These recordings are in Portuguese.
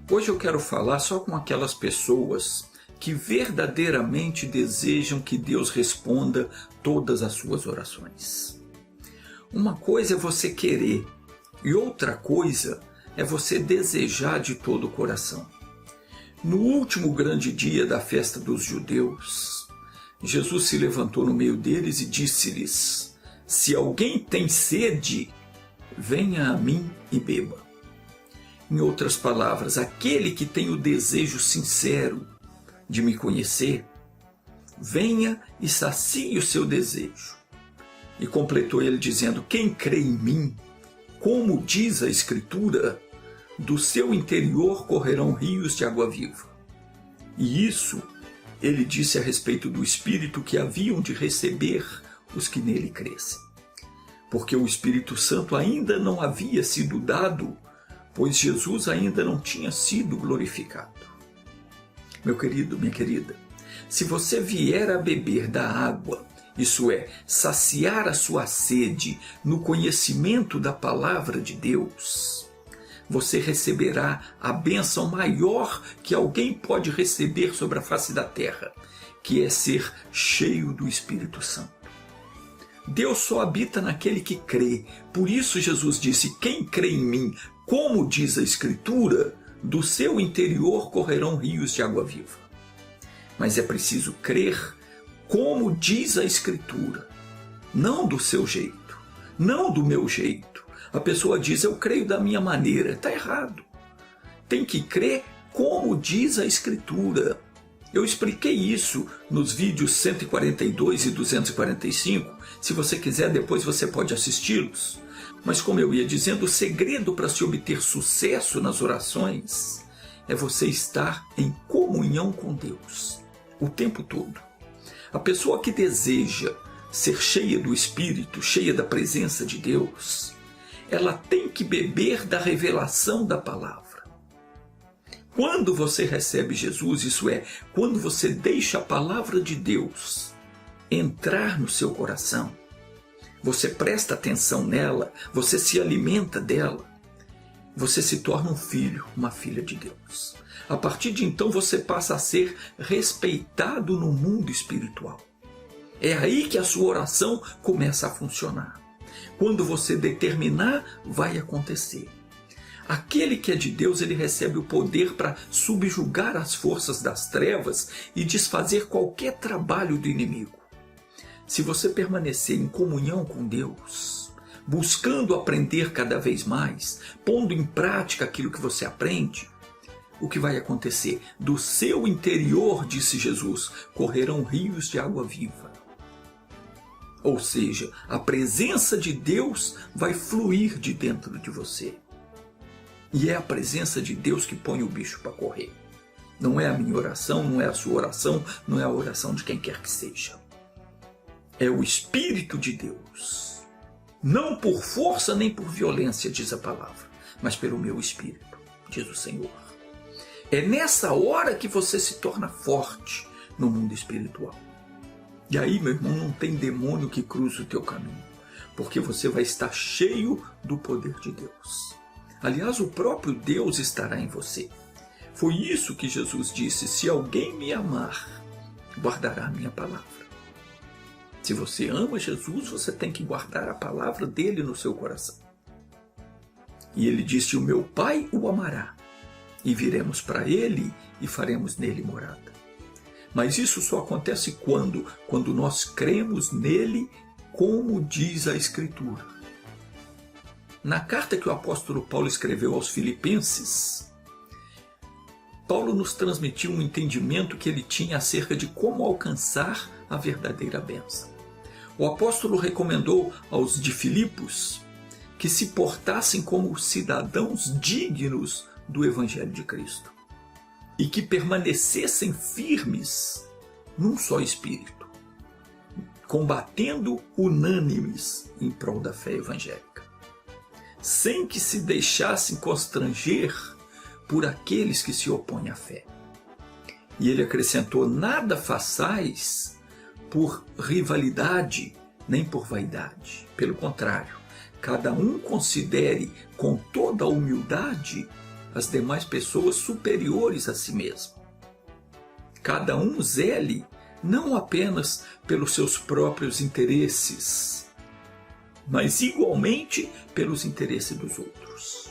Hoje eu quero falar só com aquelas pessoas que verdadeiramente desejam que Deus responda todas as suas orações. Uma coisa é você querer e outra coisa é você desejar de todo o coração. No último grande dia da festa dos judeus, Jesus se levantou no meio deles e disse-lhes: se alguém tem sede, venha a mim e beba. Em outras palavras, aquele que tem o desejo sincero de me conhecer, venha e sacie o seu desejo. E completou ele dizendo: quem crê em mim, como diz a Escritura, do seu interior correrão rios de água viva. E isso ele disse a respeito do Espírito que haviam de receber os que nele crescem. Porque o Espírito Santo ainda não havia sido dado, pois Jesus ainda não tinha sido glorificado. Meu querido, minha querida, se você vier a beber da água, isso é, saciar a sua sede no conhecimento da palavra de Deus, você receberá a bênção maior que alguém pode receber sobre a face da terra, que é ser cheio do Espírito Santo. Deus só habita naquele que crê. Por isso Jesus disse: quem crê em mim, como diz a Escritura, do seu interior correrão rios de água viva. Mas é preciso crer como diz a Escritura, não do seu jeito, não do meu jeito. A pessoa diz: eu creio da minha maneira. Está errado. Tem que crer como diz a Escritura. Eu expliquei isso nos vídeos 142 e 245. Se você quiser, depois você pode assisti-los. Mas como eu ia dizendo, o segredo para se obter sucesso nas orações é você estar em comunhão com Deus o tempo todo. A pessoa que deseja ser cheia do Espírito, cheia da presença de Deus, ela tem que beber da revelação da palavra. Quando você recebe Jesus, isso é, quando você deixa a palavra de Deus entrar no seu coração, você presta atenção nela, você se alimenta dela, você se torna um filho, uma filha de Deus. A partir de então você passa a ser respeitado no mundo espiritual. É aí que a sua oração começa a funcionar. Quando você determinar, vai acontecer. Aquele que é de Deus, ele recebe o poder para subjugar as forças das trevas e desfazer qualquer trabalho do inimigo. Se você permanecer em comunhão com Deus, buscando aprender cada vez mais, pondo em prática aquilo que você aprende, o que vai acontecer? Do seu interior, disse Jesus, correrão rios de água viva. Ou seja, a presença de Deus vai fluir de dentro de você. E é a presença de Deus que põe o bicho para correr. Não é a minha oração, não é a sua oração, não é a oração de quem quer que seja. É o Espírito de Deus. Não por força nem por violência, diz a palavra, mas pelo meu Espírito, diz o Senhor. É nessa hora que você se torna forte no mundo espiritual. E aí, meu irmão, não tem demônio que cruze o teu caminho, porque você vai estar cheio do poder de Deus. Aliás, o próprio Deus estará em você. Foi isso que Jesus disse: se alguém me amar, guardará a minha palavra. Se você ama Jesus, você tem que guardar a palavra dele no seu coração. E ele disse: o meu Pai o amará, e viremos para ele e faremos nele morada. Mas isso só acontece quando nós cremos nele, como diz a Escritura. Na carta que o apóstolo Paulo escreveu aos Filipenses, Paulo nos transmitiu um entendimento que ele tinha acerca de como alcançar a verdadeira bênção. O apóstolo recomendou aos de Filipos que se portassem como cidadãos dignos do Evangelho de Cristo e que permanecessem firmes num só espírito, combatendo unânimes em prol da fé evangélica, sem que se deixassem constranger por aqueles que se opõem à fé. E ele acrescentou: nada façais por rivalidade, nem por vaidade. Pelo contrário, cada um considere com toda a humildade as demais pessoas superiores a si mesmo. Cada um zele não apenas pelos seus próprios interesses, mas igualmente pelos interesses dos outros.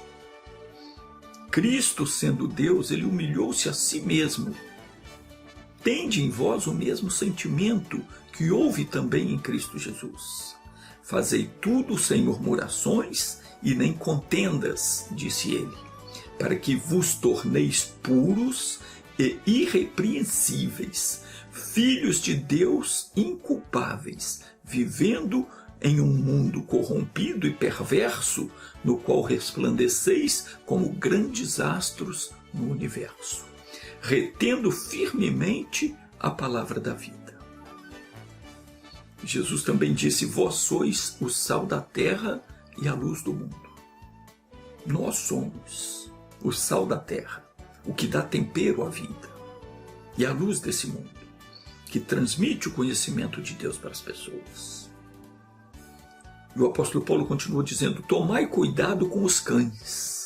Cristo, sendo Deus, ele humilhou-se a si mesmo. Tende em vós o mesmo sentimento que houve também em Cristo Jesus. Fazei tudo sem murmurações e nem contendas, disse ele, para que vos torneis puros e irrepreensíveis, filhos de Deus inculpáveis, vivendo em um mundo corrompido e perverso, no qual resplandeceis como grandes astros no universo, retendo firmemente a palavra da vida. Jesus também disse: vós sois o sal da terra e a luz do mundo. Nós somos o sal da terra, o que dá tempero à vida, e a luz desse mundo, que transmite o conhecimento de Deus para as pessoas. E o apóstolo Paulo continuou dizendo: tomai cuidado com os cães.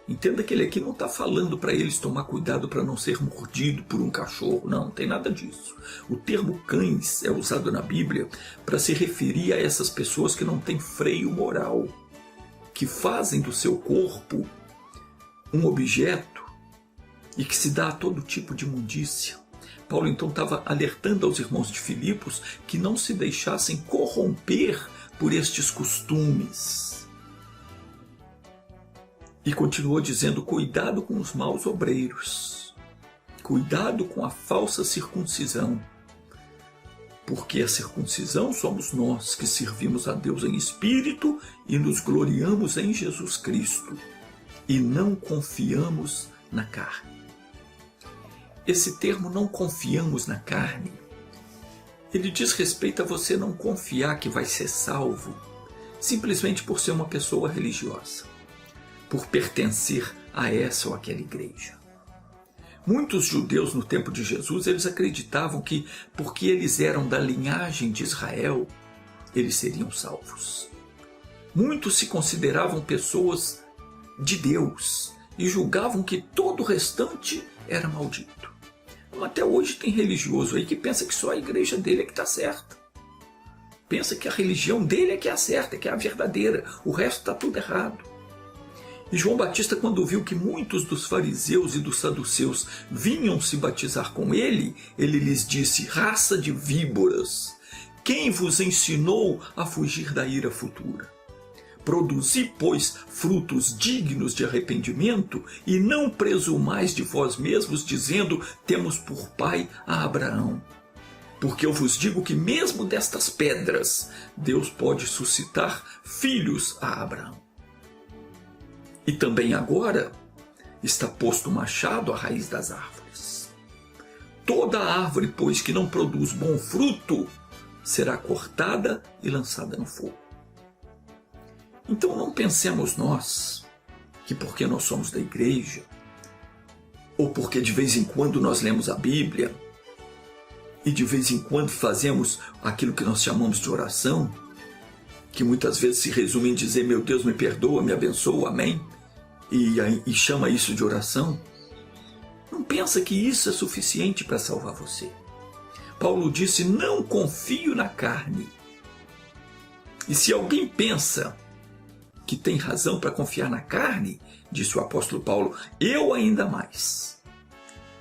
Entenda que ele aqui não está falando para eles tomar cuidado para não ser mordido por um cachorro. Não tem nada disso. O termo cães é usado na Bíblia para se referir a essas pessoas que não têm freio moral, que fazem do seu corpo um objeto e que se dá a todo tipo de imundícia. Paulo então estava alertando aos irmãos de Filipos que não se deixassem corromper por estes costumes. E continuou dizendo: cuidado com os maus obreiros, cuidado com a falsa circuncisão, porque a circuncisão somos nós que servimos a Deus em espírito e nos gloriamos em Jesus Cristo e não confiamos na carne. Esse termo "não confiamos na carne", ele diz respeito a você não confiar que vai ser salvo simplesmente por ser uma pessoa religiosa, por pertencer a essa ou aquela igreja. Muitos judeus no tempo de Jesus, eles acreditavam que porque eles eram da linhagem de Israel, eles seriam salvos. Muitos se consideravam pessoas de Deus e julgavam que todo o restante era maldito. Até hoje tem religioso aí que pensa que só a igreja dele é que está certa. Pensa que a religião dele é que é a certa, que é a verdadeira, o resto está tudo errado. E João Batista, quando viu que muitos dos fariseus e dos saduceus vinham se batizar com ele, ele lhes disse: raça de víboras, quem vos ensinou a fugir da ira futura? Produzi, pois, frutos dignos de arrependimento, e não presumais de vós mesmos, dizendo: temos por pai a Abraão. Porque eu vos digo que mesmo destas pedras, Deus pode suscitar filhos a Abraão. E também agora está posto o machado à raiz das árvores. Toda árvore, pois, que não produz bom fruto, será cortada e lançada no fogo. Então não pensemos nós que porque nós somos da igreja, ou porque de vez em quando nós lemos a Bíblia, e de vez em quando fazemos aquilo que nós chamamos de oração, que muitas vezes se resume em dizer: meu Deus, me perdoa, me abençoa, amém, e chama isso de oração. Não pensa que isso é suficiente para salvar você. Paulo disse: não confio na carne. E se alguém pensa que tem razão para confiar na carne, disse o apóstolo Paulo, eu ainda mais.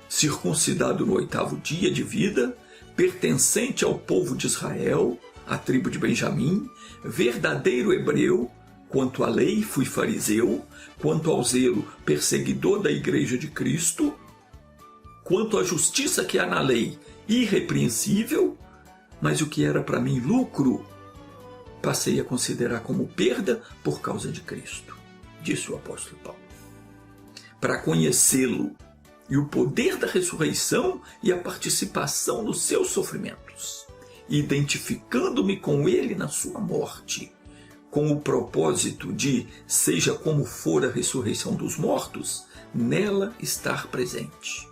Circuncidado no 8º dia de vida, pertencente ao povo de Israel, à tribo de Benjamim, verdadeiro hebreu, quanto à lei fui fariseu, quanto ao zelo perseguidor da igreja de Cristo, quanto à justiça que há na lei irrepreensível, mas o que era para mim lucro, passei a considerar como perda por causa de Cristo, disse o apóstolo Paulo. Para conhecê-lo e o poder da ressurreição e a participação nos seus sofrimentos, identificando-me com ele na sua morte, com o propósito de, seja como for a ressurreição dos mortos, nela estar presente,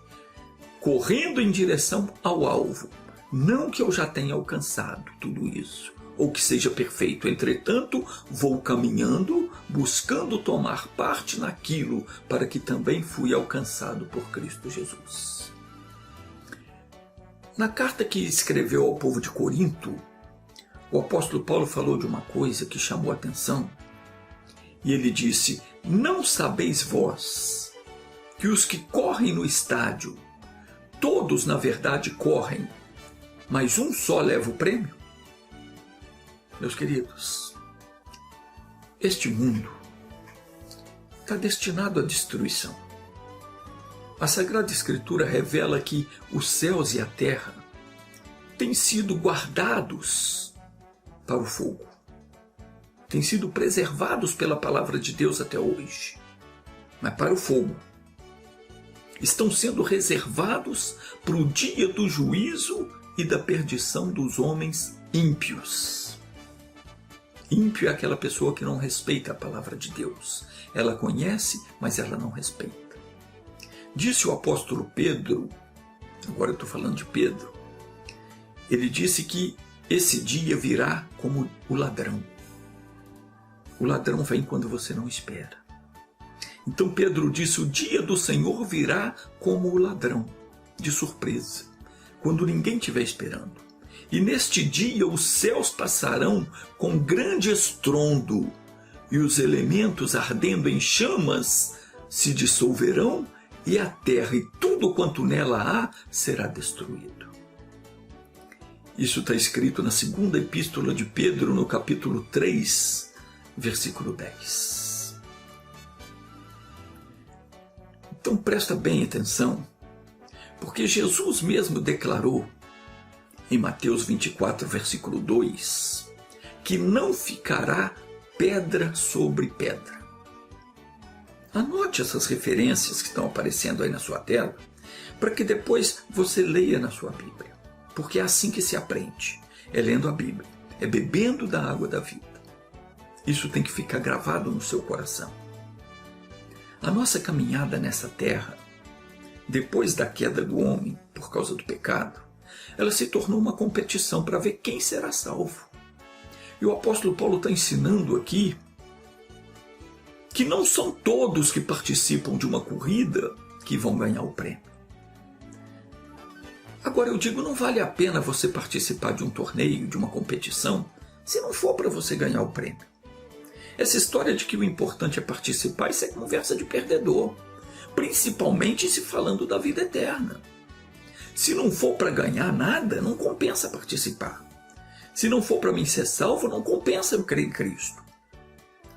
correndo em direção ao alvo, não que eu já tenha alcançado tudo isso, ou que seja perfeito. Entretanto, vou caminhando, buscando tomar parte naquilo para que também fui alcançado por Cristo Jesus. Na carta que escreveu ao povo de Corinto, o apóstolo Paulo falou de uma coisa que chamou a atenção. E ele disse: não sabeis vós que os que correm no estádio, todos na verdade correm, mas um só leva o prêmio? Meus queridos, este mundo está destinado à destruição. A Sagrada Escritura revela que os céus e a terra têm sido guardados para o fogo. Têm sido preservados pela palavra de Deus até hoje, mas para o fogo. Estão sendo reservados para o dia do juízo e da perdição dos homens ímpios. Ímpio é aquela pessoa que não respeita a palavra de Deus. Ela conhece, mas ela não respeita. Disse o apóstolo Pedro, agora eu estou falando de Pedro, ele disse que esse dia virá como o ladrão. O ladrão vem quando você não espera. Então Pedro disse: o dia do Senhor virá como o ladrão, de surpresa, quando ninguém estiver esperando. E neste dia os céus passarão com grande estrondo, e os elementos ardendo em chamas se dissolverão, e a terra e tudo quanto nela há será destruído. Isso está escrito na segunda epístola de Pedro, no capítulo 3, versículo 10. Então presta bem atenção, porque Jesus mesmo declarou em Mateus 24, versículo 2, que não ficará pedra sobre pedra. Anote essas referências que estão aparecendo aí na sua tela, para que depois você leia na sua Bíblia. Porque é assim que se aprende, é lendo a Bíblia, é bebendo da água da vida. Isso tem que ficar gravado no seu coração. A nossa caminhada nessa terra, depois da queda do homem por causa do pecado, ela se tornou uma competição para ver quem será salvo. E o apóstolo Paulo está ensinando aqui que não são todos que participam de uma corrida que vão ganhar o prêmio. Agora eu digo, não vale a pena você participar de um torneio, de uma competição, se não for para você ganhar o prêmio. Essa história de que o importante é participar, isso é conversa de perdedor, principalmente se falando da vida eterna. Se não for para ganhar nada, não compensa participar. Se não for para mim ser salvo, não compensa eu crer em Cristo.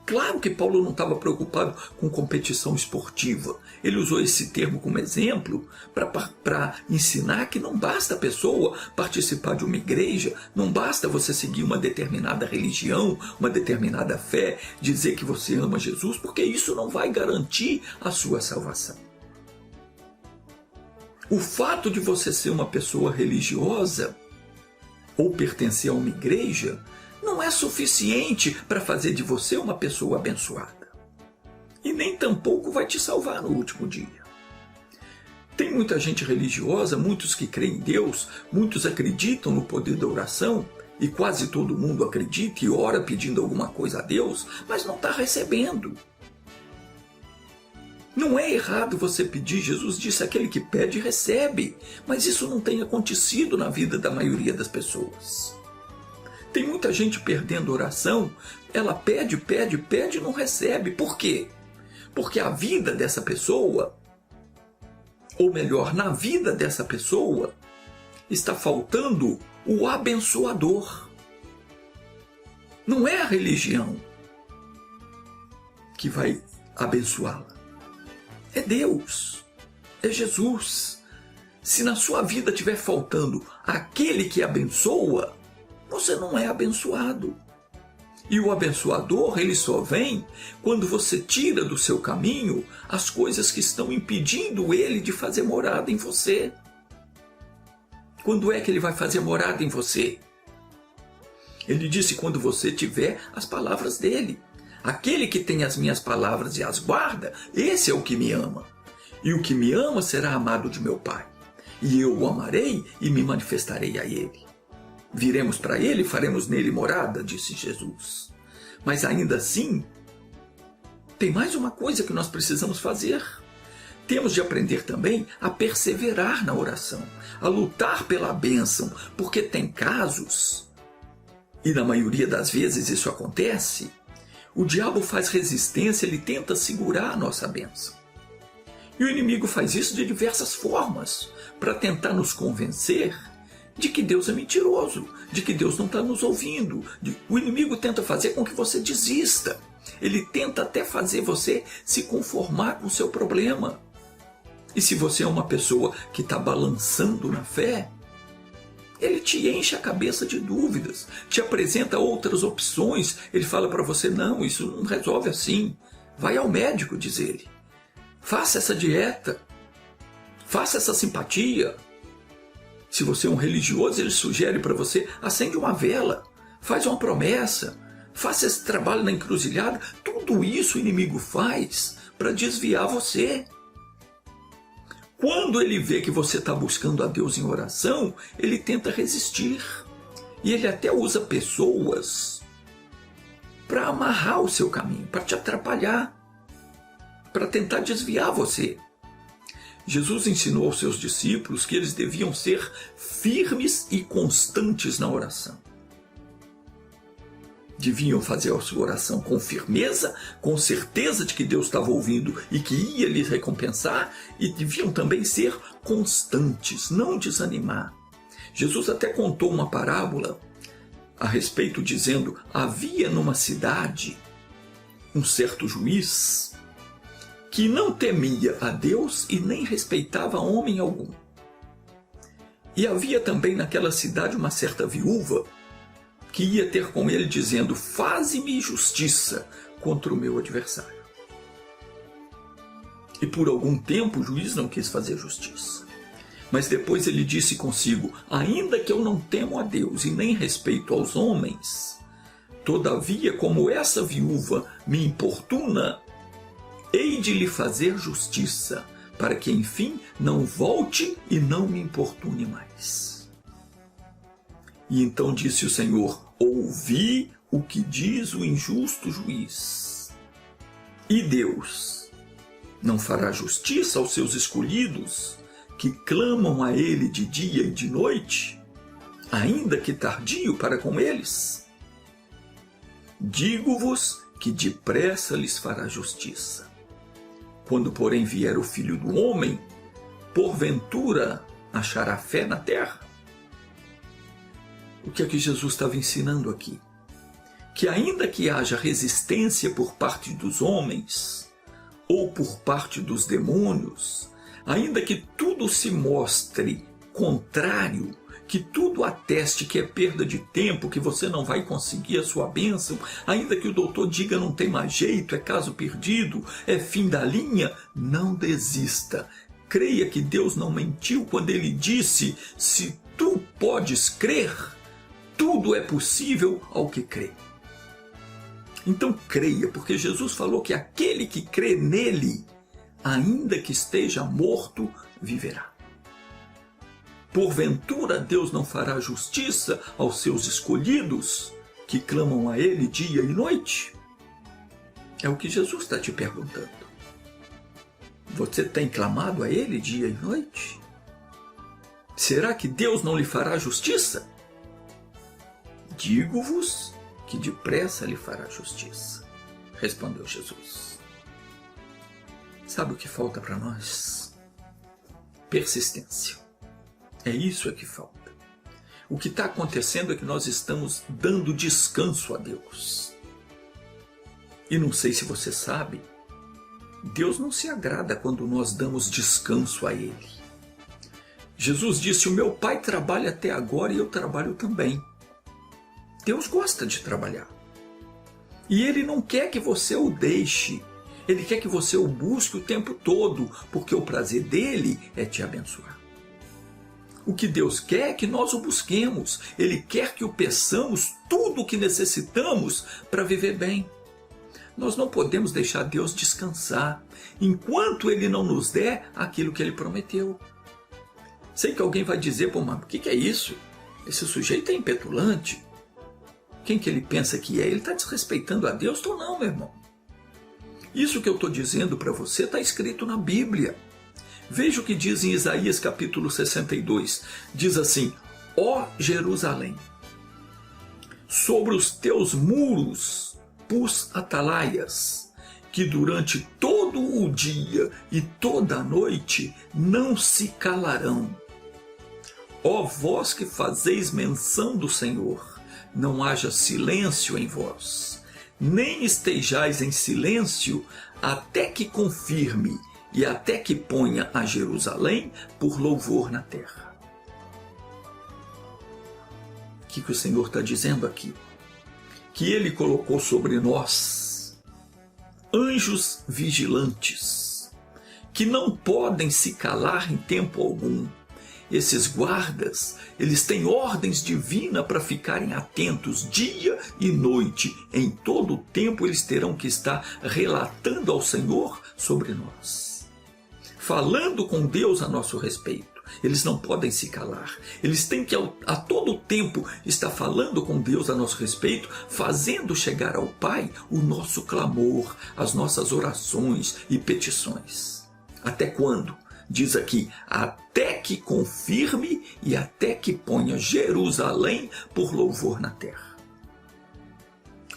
Claro que Paulo não estava preocupado com competição esportiva. Ele usou esse termo como exemplo para ensinar que não basta a pessoa participar de uma igreja, não basta você seguir uma determinada religião, uma determinada fé, dizer que você ama Jesus, porque isso não vai garantir a sua salvação. O fato de você ser uma pessoa religiosa ou pertencer a uma igreja não é suficiente para fazer de você uma pessoa abençoada. E nem tampouco vai te salvar no último dia. Tem muita gente religiosa, muitos que creem em Deus, muitos acreditam no poder da oração, e quase todo mundo acredita e ora pedindo alguma coisa a Deus, mas não está recebendo. Não é errado você pedir, Jesus disse: aquele que pede recebe, mas isso não tem acontecido na vida da maioria das pessoas. Tem muita gente perdendo oração, ela pede e não recebe. Por quê? Porque a vida dessa pessoa, ou melhor, na vida dessa pessoa, está faltando o abençoador. Não é a religião que vai abençoá-la. É Deus, é Jesus. Se na sua vida estiver faltando aquele que abençoa, você não é abençoado. E o abençoador, ele só vem quando você tira do seu caminho as coisas que estão impedindo ele de fazer morada em você. Quando é que ele vai fazer morada em você? Ele disse: quando você tiver as palavras dele. Aquele que tem as minhas palavras e as guarda, esse é o que me ama. E o que me ama será amado de meu Pai. E eu o amarei e me manifestarei a ele. Viremos para ele e faremos nele morada, disse Jesus. Mas ainda assim, tem mais uma coisa que nós precisamos fazer. Temos de aprender também a perseverar na oração, a lutar pela bênção, porque tem casos, e na maioria das vezes isso acontece, o diabo faz resistência, ele tenta segurar a nossa bênção. E o inimigo faz isso de diversas formas, para tentar nos convencer de que Deus é mentiroso, de que Deus não está nos ouvindo. O inimigo tenta fazer com que você desista. Ele tenta até fazer você se conformar com o seu problema. E se você é uma pessoa que está balançando na fé, ele te enche a cabeça de dúvidas, te apresenta outras opções. Ele fala para você, não, isso não resolve assim. Vai ao médico, diz ele. Faça essa dieta. Faça essa simpatia. Se você é um religioso, ele sugere para você, acende uma vela, faz uma promessa, faça esse trabalho na encruzilhada. Tudo isso o inimigo faz para desviar você. Quando ele vê que você está buscando a Deus em oração, ele tenta resistir. E ele até usa pessoas para amarrar o seu caminho, para te atrapalhar, para tentar desviar você. Jesus ensinou aos seus discípulos que eles deviam ser firmes e constantes na oração. Deviam fazer a sua oração com firmeza, com certeza de que Deus estava ouvindo e que ia lhes recompensar, e deviam também ser constantes, não desanimar. Jesus até contou uma parábola a respeito, dizendo: havia numa cidade um certo juiz que não temia a Deus e nem respeitava homem algum. E havia também naquela cidade uma certa viúva que ia ter com ele dizendo: faze-me justiça contra o meu adversário. E por algum tempo o juiz não quis fazer justiça. Mas depois ele disse consigo: ainda que eu não temo a Deus e nem respeito aos homens, todavia, como essa viúva me importuna, hei de lhe fazer justiça, para que enfim não volte e não me importune mais. E então disse o Senhor: ouvi o que diz o injusto juiz. E Deus não fará justiça aos seus escolhidos, que clamam a ele de dia e de noite, ainda que tardio para com eles? Digo-vos que depressa lhes fará justiça. Quando, porém, vier o Filho do Homem, porventura achará fé na terra? O que é que Jesus estava ensinando aqui? Que ainda que haja resistência por parte dos homens, ou por parte dos demônios, ainda que tudo se mostre contrário, que tudo ateste que é perda de tempo, que você não vai conseguir a sua bênção, ainda que o doutor diga não tem mais jeito, é caso perdido, é fim da linha, não desista. Creia que Deus não mentiu quando ele disse: se tu podes crer, tudo é possível ao que crê. Então creia, porque Jesus falou que aquele que crê nele, ainda que esteja morto, viverá. Porventura Deus não fará justiça aos seus escolhidos, que clamam a ele dia e noite? É o que Jesus está te perguntando. Você tem clamado a ele dia e noite? Será que Deus não lhe fará justiça? Digo-vos que depressa lhe fará justiça, respondeu Jesus. Sabe o que falta para nós? Persistência. É isso que falta. O que está acontecendo é que nós estamos dando descanso a Deus. E não sei se você sabe, Deus não se agrada quando nós damos descanso a Ele. Jesus disse: o meu Pai trabalha até agora e eu trabalho também. Deus gosta de trabalhar. E Ele não quer que você o deixe. Ele quer que você o busque o tempo todo, porque o prazer dele é te abençoar. O que Deus quer é que nós o busquemos. Ele quer que o peçamos tudo o que necessitamos para viver bem. Nós não podemos deixar Deus descansar enquanto Ele não nos der aquilo que Ele prometeu. Sei que alguém vai dizer: pô, mas o que é isso? esse sujeito é impetulante. Quem que ele pensa que é? Ele está desrespeitando a Deus ou não, meu irmão? Isso que eu estou dizendo para você está escrito na Bíblia. Veja o que diz em Isaías capítulo 62. Diz assim: ó Jerusalém, sobre os teus muros pus atalaias, que durante todo o dia e toda a noite não se calarão. Ó vós que fazeis menção do Senhor, não haja silêncio em vós, nem estejais em silêncio, até que confirme e até que ponha a Jerusalém por louvor na terra. O que o Senhor está dizendo aqui? Que Ele colocou sobre nós anjos vigilantes, que não podem se calar em tempo algum. Esses guardas, eles têm ordens divinas para ficarem atentos dia e noite. Em todo o tempo eles terão que estar relatando ao Senhor sobre nós, falando com Deus a nosso respeito. Eles não podem se calar. Eles têm que a todo tempo estar falando com Deus a nosso respeito, fazendo chegar ao Pai o nosso clamor, as nossas orações e petições. Até quando? Diz aqui, até que confirme e até que ponha Jerusalém por louvor na terra.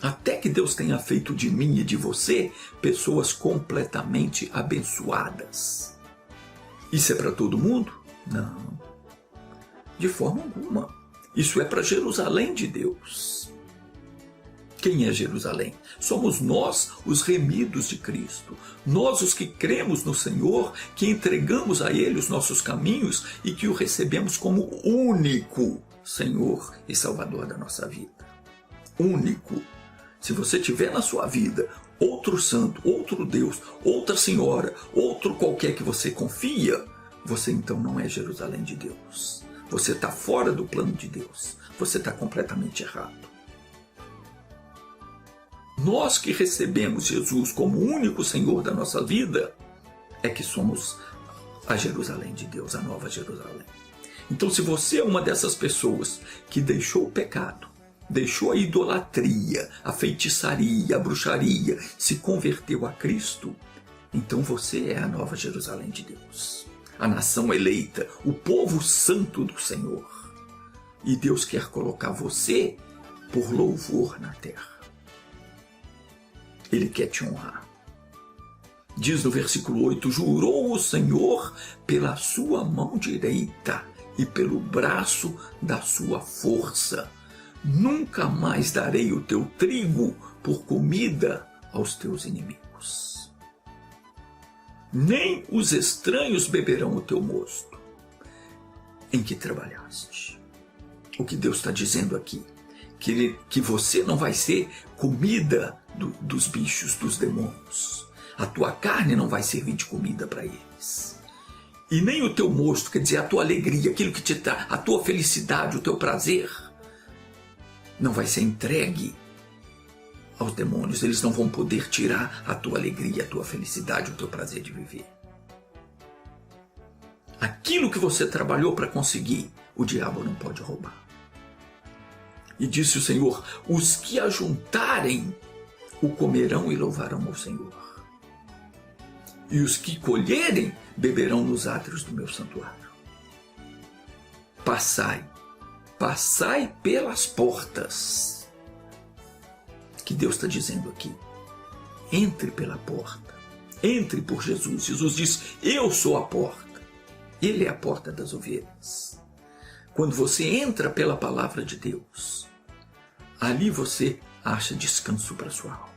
Até que Deus tenha feito de mim e de você pessoas completamente abençoadas. Isso é para todo mundo? Não, de forma alguma. Isso é para Jerusalém de Deus. Quem é Jerusalém? Somos nós, os remidos de Cristo. Nós, os que cremos no Senhor, que entregamos a Ele os nossos caminhos e que o recebemos como único Senhor e Salvador da nossa vida. Único. Se você tiver na sua vida outro santo, outro Deus, outra senhora, outro qualquer que você confia, você então não é Jerusalém de Deus. Você está fora do plano de Deus. Você está completamente errado. Nós que recebemos Jesus como único Senhor da nossa vida, é que somos a Jerusalém de Deus, a nova Jerusalém. Então, se você é uma dessas pessoas que deixou o pecado, deixou a idolatria, a feitiçaria, a bruxaria, se converteu a Cristo, então você é a nova Jerusalém de Deus, a nação eleita, o povo santo do Senhor. E Deus quer colocar você por louvor na terra. Ele quer te honrar. Diz no versículo 8, jurou o Senhor pela sua mão direita e pelo braço da sua força. Nunca mais darei o teu trigo por comida aos teus inimigos. Nem os estranhos beberão o teu mosto em que trabalhaste. O que Deus está dizendo aqui? Que você não vai ser comida dos bichos, dos demônios. A tua carne não vai servir de comida para eles. E nem o teu mosto, quer dizer, a tua alegria, aquilo que te dá, a tua felicidade, o teu prazer, não vai ser entregue aos demônios. Eles não vão poder tirar a tua alegria, a tua felicidade, o teu prazer de viver. Aquilo que você trabalhou para conseguir, o diabo não pode roubar. E disse o Senhor, os que ajuntarem o comerão e louvarão ao Senhor. E os que colherem beberão nos átrios do meu santuário. Passai pelas portas. Que Deus está dizendo aqui. Entre pela porta. Entre por Jesus. Jesus diz, eu sou a porta. Ele é a porta das ovelhas. Quando você entra pela palavra de Deus, ali você acha descanso para sua alma.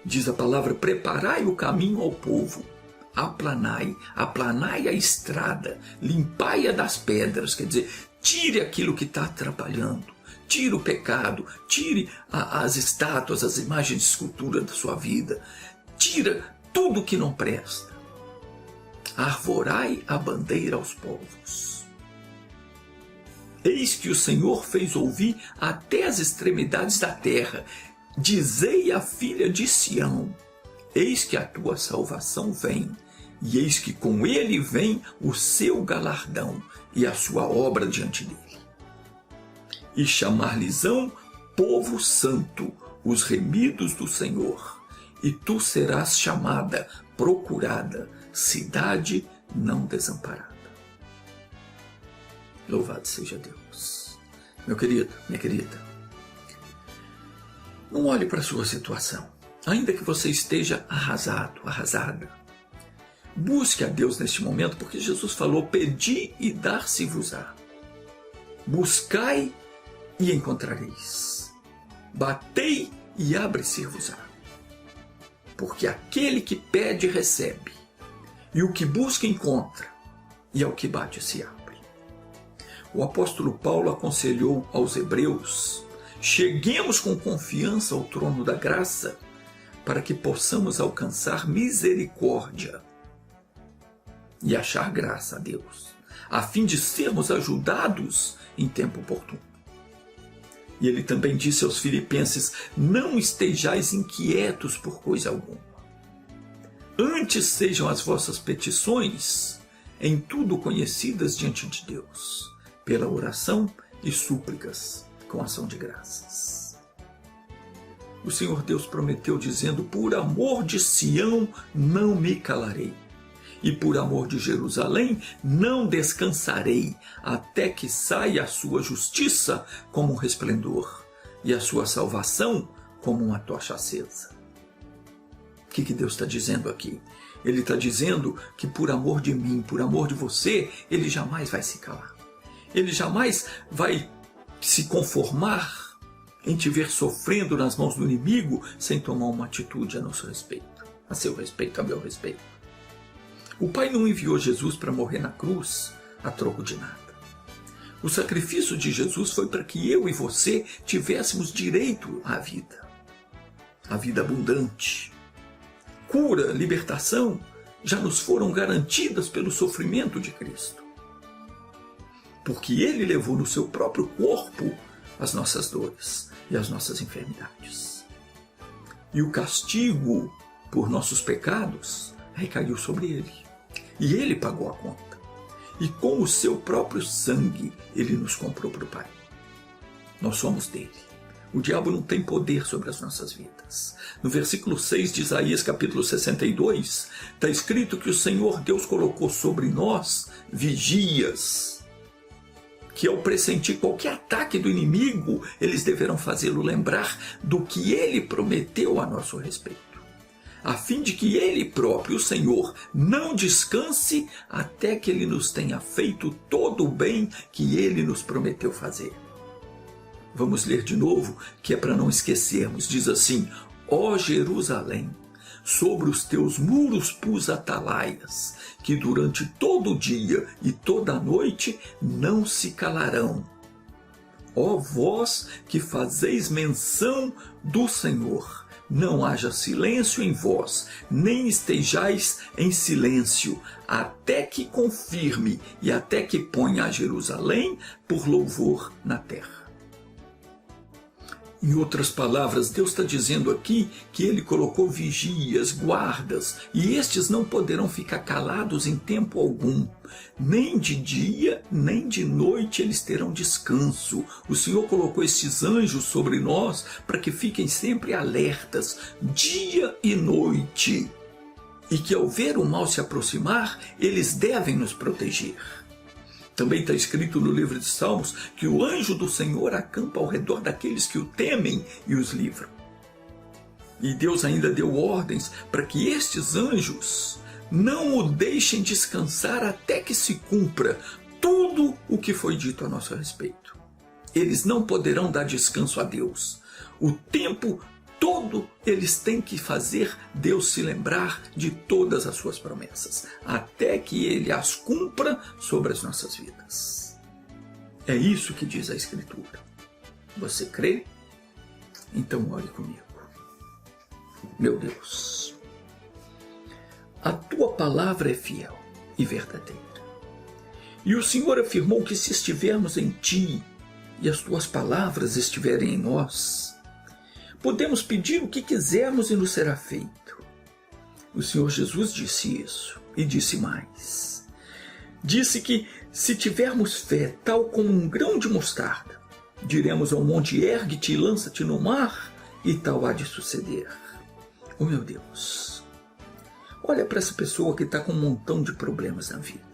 Diz a palavra, preparai o caminho ao povo, aplanai a estrada, limpai-a das pedras, quer dizer, tire aquilo que está atrapalhando, tire o pecado, tire as estátuas, as imagens de escultura da sua vida, tira tudo que não presta. Arvorai a bandeira aos povos. Eis que o Senhor fez ouvir até as extremidades da terra. Dizei à filha de Sião, eis que a tua salvação vem, e eis que com ele vem o seu galardão e a sua obra diante dele. e chamar-lhes-ão povo santo, os remidos do Senhor. E tu serás chamada, procurada, cidade não desamparada. Louvado seja Deus. Meu querido, minha querida, não olhe para a sua situação, ainda que você esteja arrasado, arrasada. Busque a Deus neste momento, porque Jesus falou: pedi e dar-se-vos-á. Buscai e encontrareis. Batei e abre-se-vos-á. Porque aquele que pede recebe, e o que busca encontra, e ao que bate se abre. O apóstolo Paulo aconselhou aos hebreus: cheguemos com confiança ao trono da graça, para que possamos alcançar misericórdia e achar graça a Deus, a fim de sermos ajudados em tempo oportuno. E ele também disse aos filipenses: não estejais inquietos por coisa alguma. Antes sejam as vossas petições em tudo conhecidas diante de Deus, pela oração e súplicas com ação de graças. O Senhor Deus prometeu dizendo: por amor de Sião não me calarei, e por amor de Jerusalém não descansarei, até que saia a sua justiça como um resplendor, e a sua salvação como uma tocha acesa. O que Deus está dizendo aqui? Ele está dizendo que por amor de mim, por amor de você, Ele jamais vai se calar. Ele jamais vai se conformar em te ver sofrendo nas mãos do inimigo sem tomar uma atitude a nosso respeito, a seu respeito, a meu respeito. O Pai não enviou Jesus para morrer na cruz a troco de nada. O sacrifício de Jesus foi para que eu e você tivéssemos direito à vida abundante. Cura, libertação já nos foram garantidas pelo sofrimento de Cristo, porque Ele levou no seu próprio corpo as nossas dores e as nossas enfermidades. E o castigo por nossos pecados recaiu sobre Ele. E Ele pagou a conta. E com o seu próprio sangue, Ele nos comprou para o Pai. Nós somos dele. O diabo não tem poder sobre as nossas vidas. No versículo 6 de Isaías, capítulo 62, está escrito que o Senhor Deus colocou sobre nós vigias, que ao pressentir qualquer ataque do inimigo, eles deverão fazê-lo lembrar do que Ele prometeu a nosso respeito, a fim de que Ele próprio, o Senhor, não descanse até que Ele nos tenha feito todo o bem que Ele nos prometeu fazer. Vamos ler de novo, que é para não esquecermos. Diz assim: ó Jerusalém, sobre os teus muros pus atalaias, que durante todo o dia e toda a noite não se calarão. Ó vós que fazeis menção do Senhor, não haja silêncio em vós, nem estejais em silêncio, até que confirme e até que ponha a Jerusalém por louvor na terra. Em outras palavras, Deus está dizendo aqui que Ele colocou vigias, guardas, e estes não poderão ficar calados em tempo algum. Nem de dia, nem de noite eles terão descanso. O Senhor colocou estes anjos sobre nós para que fiquem sempre alertas, dia e noite. E que ao ver o mal se aproximar, eles devem nos proteger. Também está escrito no livro de Salmos que o anjo do Senhor acampa ao redor daqueles que o temem e os livram. E Deus ainda deu ordens para que estes anjos não o deixem descansar até que se cumpra tudo o que foi dito a nosso respeito. Eles não poderão dar descanso a Deus. O tempo todo eles têm que fazer Deus se lembrar de todas as suas promessas, até que Ele as cumpra sobre as nossas vidas. É isso que diz a Escritura. Você crê? Então ore comigo. Meu Deus, a Tua palavra é fiel e verdadeira. E o Senhor afirmou que se estivermos em Ti e as Tuas palavras estiverem em nós, podemos pedir o que quisermos e nos será feito. O Senhor Jesus disse isso e disse mais. Disse que se tivermos fé tal como um grão de mostarda, diremos ao monte: ergue-te e lança-te no mar, e tal há de suceder. Oh meu Deus, olha para essa pessoa que está com um montão de problemas na vida.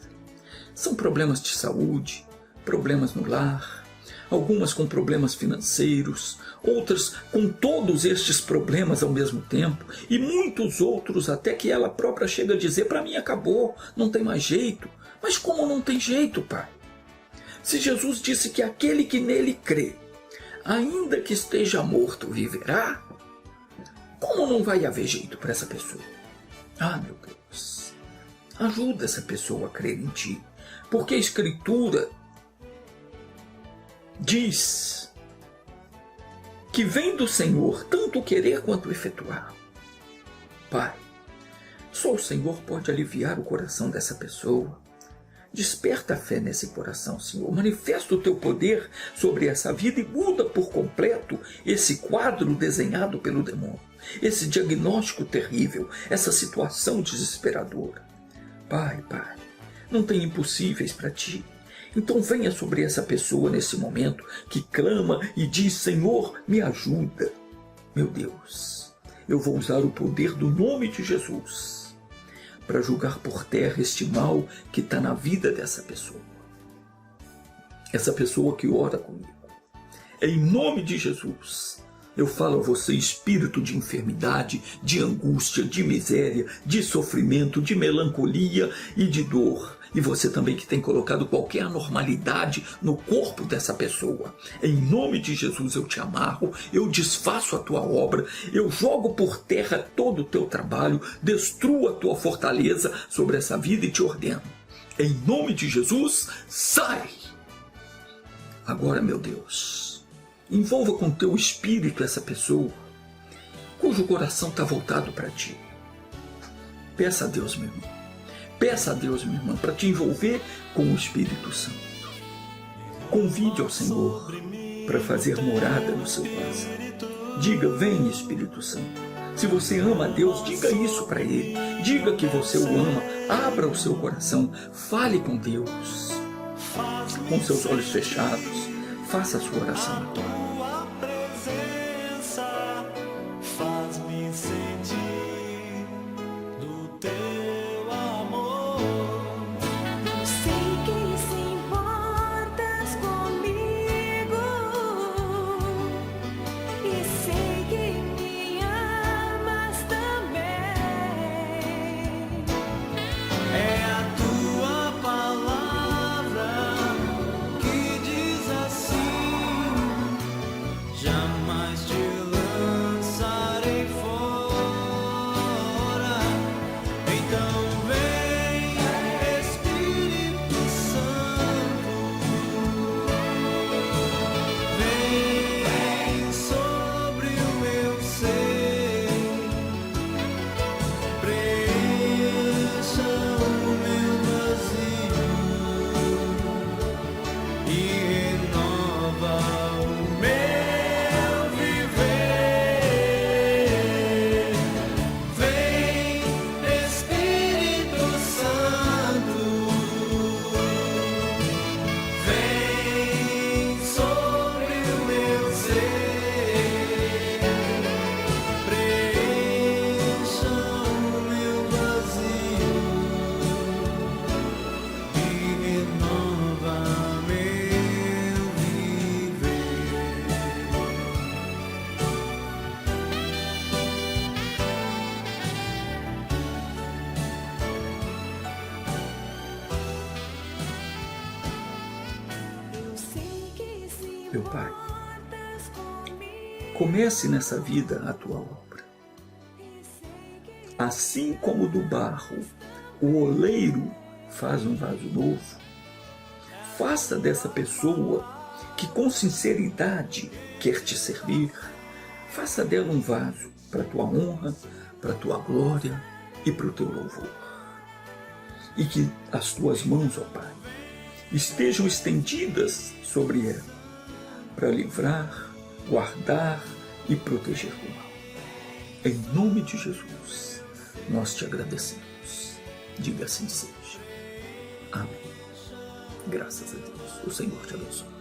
São problemas de saúde, problemas no lar, algumas com problemas financeiros, outras com todos estes problemas ao mesmo tempo, e muitos outros até que ela própria chega a dizer: para mim acabou, não tem mais jeito. Mas como não tem jeito, Pai? Se Jesus disse que aquele que nele crê, ainda que esteja morto, viverá, como não vai haver jeito para essa pessoa? Ah, meu Deus, ajuda essa pessoa a crer em Ti, porque a Escritura diz que vem do Senhor tanto o querer quanto o efetuar. Pai, só o Senhor pode aliviar o coração dessa pessoa. Desperta a fé nesse coração, Senhor. Manifesta o Teu poder sobre essa vida e muda por completo esse quadro desenhado pelo demônio, esse diagnóstico terrível, essa situação desesperadora. Pai, não tem impossíveis para Ti. Então venha sobre essa pessoa nesse momento que clama e diz: Senhor, me ajuda. Meu Deus, eu vou usar o poder do nome de Jesus para julgar por terra este mal que está na vida dessa pessoa. Essa pessoa que ora comigo. Em nome de Jesus, eu falo a você: espírito de enfermidade, de angústia, de miséria, de sofrimento, de melancolia e de dor. E você também que tem colocado qualquer anormalidade no corpo dessa pessoa. Em nome de Jesus eu te amarro, eu desfaço a tua obra, eu jogo por terra todo o teu trabalho, destruo a tua fortaleza sobre essa vida e te ordeno: em nome de Jesus, sai! Agora, meu Deus, envolva com teu espírito essa pessoa cujo coração está voltado para Ti. Peça a Deus, meu irmão. Peça a Deus, minha irmã, para te envolver com o Espírito Santo. Convide ao Senhor para fazer morada no seu coração. Diga: vem, Espírito Santo. Se você ama a Deus, diga isso para Ele. Diga que você o ama. Abra o seu coração. Fale com Deus. Com seus olhos fechados, faça a sua oração agora. Meu Pai, comece nessa vida a tua obra. Assim como do barro o oleiro faz um vaso novo, faça dessa pessoa que com sinceridade quer te servir, faça dela um vaso para a tua honra, para a tua glória e para o teu louvor. E que as tuas mãos, ó Pai, estejam estendidas sobre ela, para livrar, guardar e proteger do mal. Em nome de Jesus, nós te agradecemos. Diga assim seja. Amém. Graças a Deus. O Senhor te abençoe.